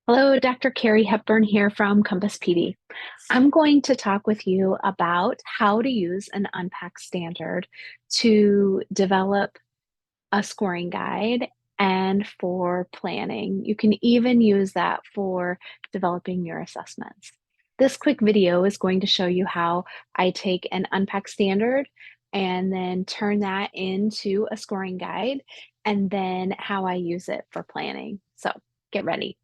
Hello, Dr. Carrie Hepburn here from Compass PD. I'm going to talk with you about how to use an Unpacked standard to develop a scoring guide and for planning. You can even use that for developing your assessments. This quick video is going to show you how I take an Unpacked standard and then turn that into a scoring guide, and then how I use it for planning. So get ready.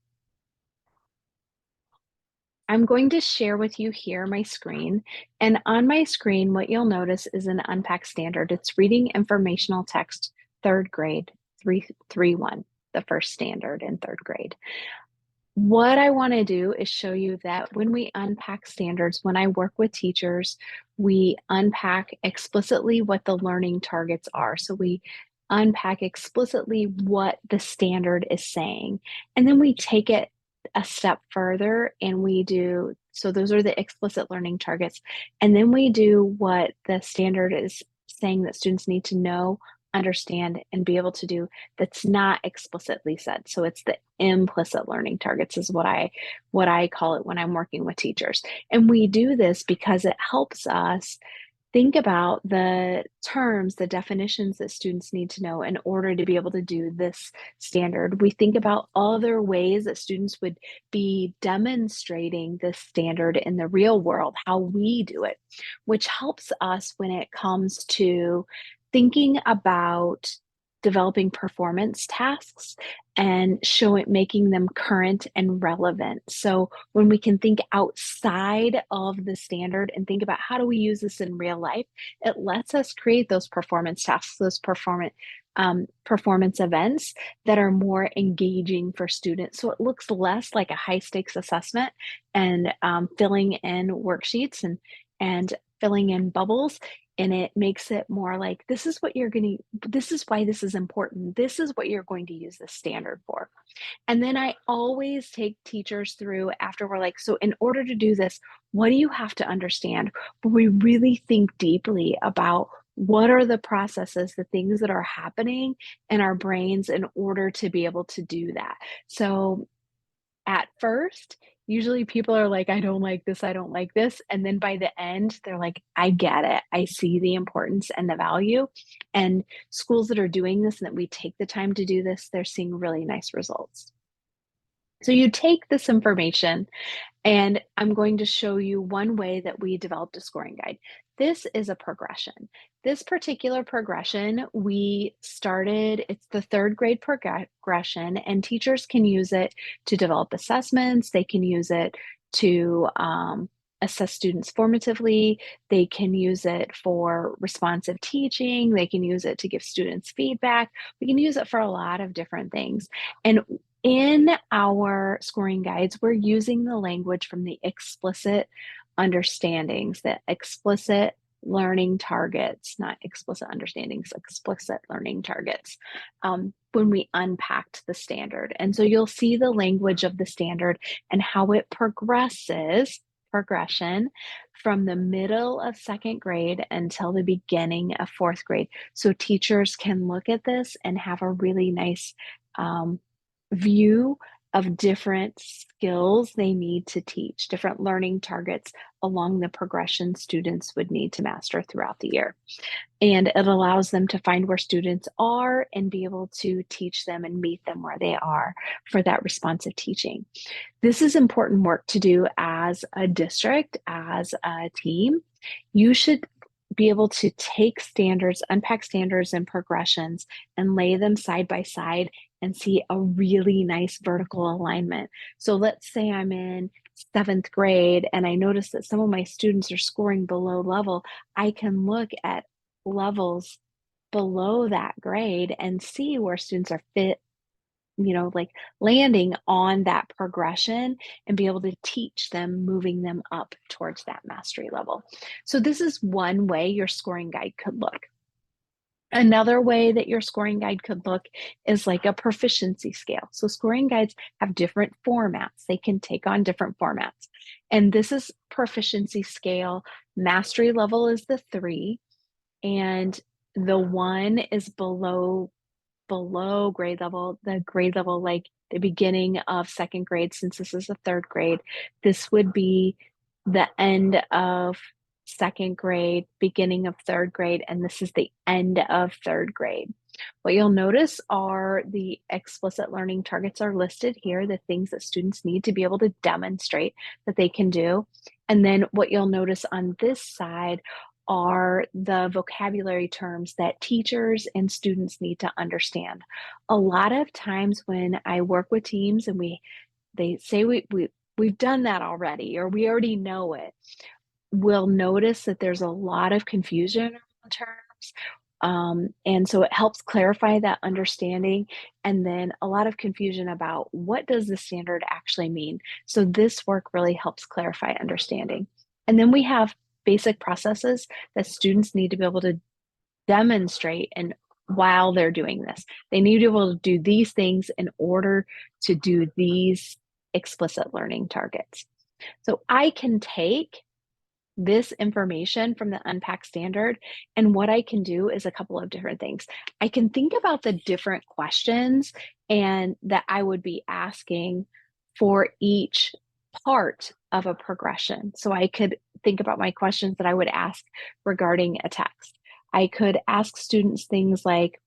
I'm going to share with you here my screen. And on my screen, what you'll notice is an Unpacked standard. It's reading informational text, third grade, 331, the first standard in third grade. What I want to do is show you that when we unpack standards, when I work with teachers, we unpack explicitly what the learning targets are. So we unpack explicitly what the standard is saying. And then we take it a step further and we do, so those are the explicit learning targets. And then we do what the standard is saying that students need to know, understand, and be able to do that's not explicitly said. So it's the implicit learning targets is what I call it when I'm working with teachers. And we do this because it helps us think about the terms, the definitions that students need to know in order to be able to do this standard. We think about other ways that students would be demonstrating this standard in the real world, how we do it, which helps us when it comes to thinking about developing performance tasks and making them current and relevant. So when we can think outside of the standard and think about how do we use this in real life, it lets us create those performance tasks, those performance events that are more engaging for students. So it looks less like a high stakes assessment and filling in worksheets and filling in bubbles, and it makes it more like this is why this is important, this is what you're going to use this standard for. And then I always take teachers through after we're like, so in order to do this, what do you have to understand? But we really think deeply about what are the processes, the things that are happening in our brains in order to be able to do that. So at first, usually people are like, I don't like this, I don't like this. And then by the end, they're like, I get it. I see the importance and the value. And schools that are doing this and that we take the time to do this, they're seeing really nice results. So you take this information, and I'm going to show you one way that we developed a scoring guide. This is a progression. This particular progression, it's the third grade progression, and teachers can use it to develop assessments. They can use it to assess students formatively. They can use it for responsive teaching. They can use it to give students feedback. We can use it for a lot of different things. And in our scoring guides, we're using the language from the explicit understandings, the explicit learning targets, not explicit understandings, explicit learning targets, when we unpacked the standard. And so you'll see the language of the standard and how it progression from the middle of second grade until the beginning of fourth grade. So teachers can look at this and have a really nice view of different skills they need to teach, different learning targets along the progression students would need to master throughout the year. And it allows them to find where students are and be able to teach them and meet them where they are for that responsive teaching. This is important work to do as a district, as a team. You should be able to take standards, unpack standards and progressions, and lay them side by side and see a really nice vertical alignment. So let's say I'm in seventh grade and I notice that some of my students are scoring below level. I can look at levels below that grade and see where students are like landing on that progression and be able to teach them, moving them up towards that mastery level. So this is one way your scoring guide could look. Another way that your scoring guide could look is like a proficiency scale. So scoring guides have different formats. They can take on different formats. And this is proficiency scale. Mastery level is the 3, and the 1 is below below grade level, the grade level, like the beginning of second grade, since this is a third grade, this would be the end of second grade, beginning of third grade, and this is the end of third grade. What you'll notice are the explicit learning targets are listed here, the things that students need to be able to demonstrate that they can do. And then what you'll notice on this side are the vocabulary terms that teachers and students need to understand. A lot of times when I work with teams and they say we've done that already, or we already know it, we'll notice that there's a lot of confusion around terms. And so it helps clarify that understanding, and then a lot of confusion about what does the standard actually mean. So this work really helps clarify understanding. And then we have basic processes that students need to be able to demonstrate, and while they're doing this, they need to be able to do these things in order to do these explicit learning targets. So I can take this information from the Unpacked standard, and what I can do is a couple of different things. I can think about the different questions and that I would be asking for each part of a progression. So I could think about my questions that I would ask regarding a text. I could ask students things like,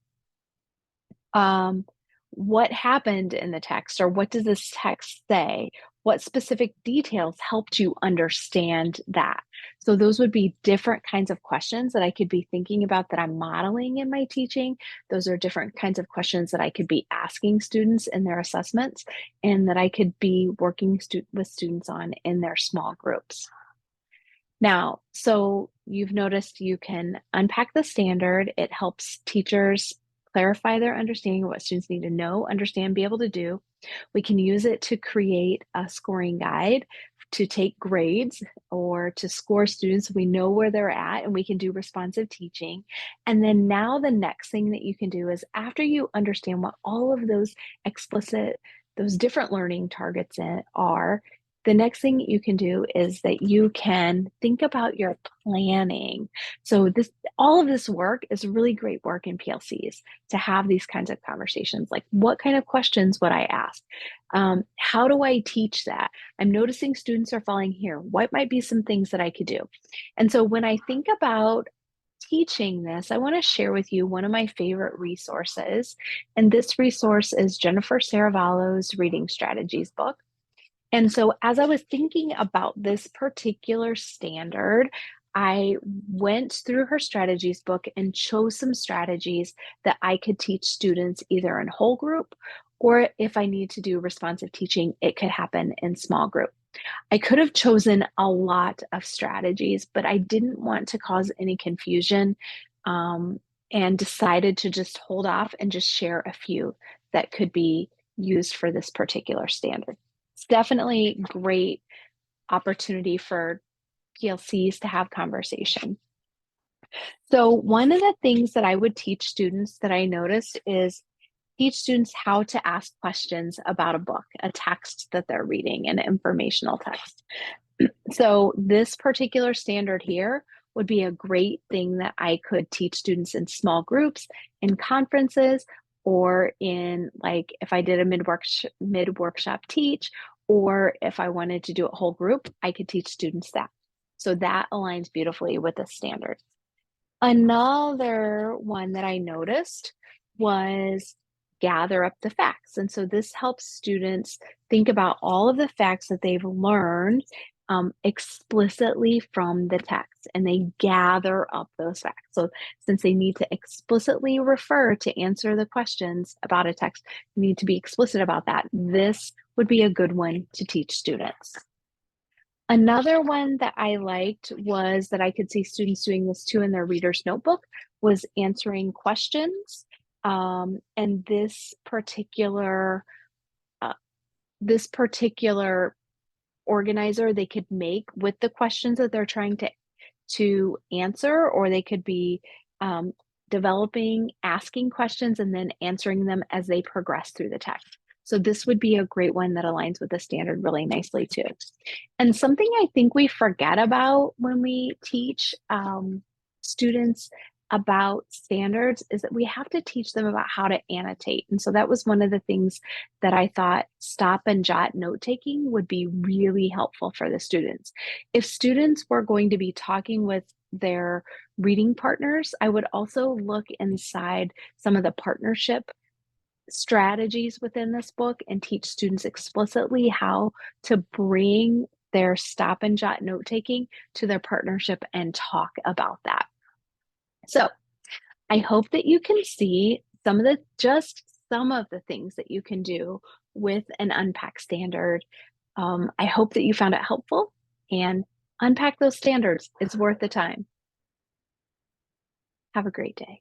um, what happened in the text, or what does this text say? What specific details helped you understand that? So those would be different kinds of questions that I could be thinking about that I'm modeling in my teaching. Those are different kinds of questions that I could be asking students in their assessments, and that I could be working with students on in their small groups. Now, so you've noticed you can unpack the standard. It helps teachers clarify their understanding of what students need to know, understand, be able to do. We can use it to create a scoring guide to take grades or to score students. We know where they're at, and we can do responsive teaching. And then now the next thing that you can do is, after you understand what all of those explicit, those different learning targets are, the next thing you can do is that you can think about your planning. So all of this work is really great work in PLCs, to have these kinds of conversations, like what kind of questions would I ask? How do I teach that? I'm noticing students are falling here. What might be some things that I could do? And so when I think about teaching this, I want to share with you one of my favorite resources. And this resource is Jennifer Saravallo's Reading Strategies book. And so as I was thinking about this particular standard, I went through her strategies book and chose some strategies that I could teach students either in whole group, or if I need to do responsive teaching, it could happen in small group. I could have chosen a lot of strategies, but I didn't want to cause any confusion, and decided to just hold off and just share a few that could be used for this particular standard. It's definitely great opportunity for PLCs to have conversation. So one of the things that I would teach students that I noticed is teach students how to ask questions about a book, a text that they're reading, an informational text. So this particular standard here would be a great thing that I could teach students in small groups, in conferences, or in, like, if I did a mid-workshop teach, or if I wanted to do a whole group, I could teach students that. So that aligns beautifully with the standard. Another one that I noticed was gather up the facts. And so this helps students think about all of the facts that they've learned explicitly from the text, and they gather up those facts. So since they need to explicitly refer to answer the questions about a text, you need to be explicit about that. This would be a good one to teach students. Another one that I liked was that I could see students doing this too in their reader's notebook, was answering questions. And this particular organizer they could make with the questions that they're trying to answer, or they could be developing, asking questions, and then answering them as they progress through the text. So this would be a great one that aligns with the standard really nicely too. And something I think we forget about when we teach students about standards is that we have to teach them about how to annotate. And so that was one of the things that I thought stop and jot note taking would be really helpful for the students. If students were going to be talking with their reading partners, I would also look inside some of the partnership strategies within this book and teach students explicitly how to bring their stop and jot note taking to their partnership and talk about that. So I hope that you can see some of the things that you can do with an unpack standard. I hope that you found it helpful, and unpack those standards. It's worth the time. Have a great day.